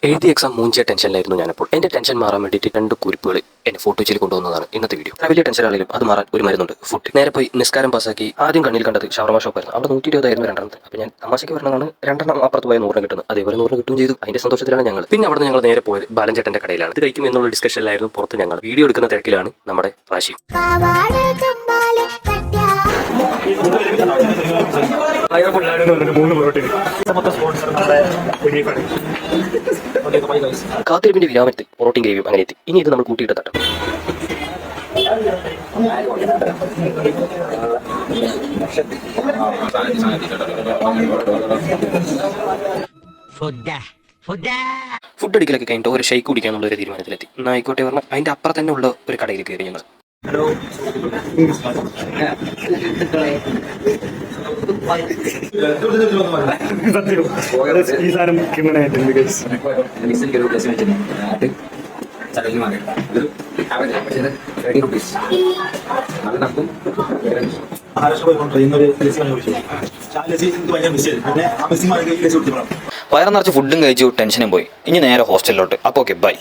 എഴുതി എക്സാം മൂഞ്ചിയ ടെൻഷനിലായിരുന്നു ഞാനപ്പോൾ. എൻ്റെ ടെൻഷൻ മാറാൻ വേണ്ടിയിട്ട് 2 കുറിപ്പുകൾ എന്നെ ഫോട്ടോച്ചിൽ കൊണ്ടുവന്നതാണ് ഇന്നത്തെ വീഡിയോ. വലിയ ടെൻഷൻ ആണെങ്കിലും അത് മാറാൻ ഒരു മരുന്നുണ്ട്, ഫുഡ്. നേരെ പോയി നിസ്കാരം പാസ്സാക്കി ആദ്യം കണ്ണിൽ കണ്ടത് ഷവർമ ഷോപ്പായിരുന്നു. അവിടെ 120 രണ്ടെണ്ണത്തിന്. അപ്പോൾ ഞാൻ തമാശയ്ക്ക് പറഞ്ഞതാണ്, 2 അപ്പുറത്ത് പോയ 100 കിട്ടുന്നത്. അതേപോലെ 100 കിട്ടുകയും ചെയ്തു. അതിന്റെ സന്തോഷത്തിലാണ് ഞങ്ങൾ. പിന്നെ അവിടെ ഞങ്ങൾ നേരെ പോയത് ബാലൻചേട്ടന്റെ കടയിലാണ്. ഇത് കഴിക്കും എന്നുള്ള ഡിസ്കഷനിലായിരുന്നു പുറത്ത്. ഞങ്ങൾ വീഡിയോ എടുക്കുന്ന തിരക്കിലാണ് നമ്മുടെ റാശി. കാത്തിരിപ്പിന്റെ വിരാമത്തിൽ പൊറോട്ടയും ഗ്രേവിയും അങ്ങനെ എത്തി. ഇനി ഇത് നമ്മൾ കൂട്ടിയിട്ട് തട്ടണം. ഫുഡ് അടിക്കലൊക്കെ കഴിഞ്ഞിട്ട് ഒരു ഷെയ്ക്ക് കുടിക്കാന്നുള്ള ഒരു തീരുമാനത്തിലെത്തി. ആയിക്കോട്ടെ പറഞ്ഞാൽ അതിന്റെ അപ്പുറം തന്നെ ഉള്ള ഒരു കടയിൽ കയറി ഞങ്ങൾ. ഹലോ, വയറ് നിറച്ച് ഫുഡും കഴിച്ചു, ടെൻഷനും പോയി. ഇനി നേരെ ഹോസ്റ്റലിലോട്ട്. അപ്പോൾ ഓക്കെ, ബൈ.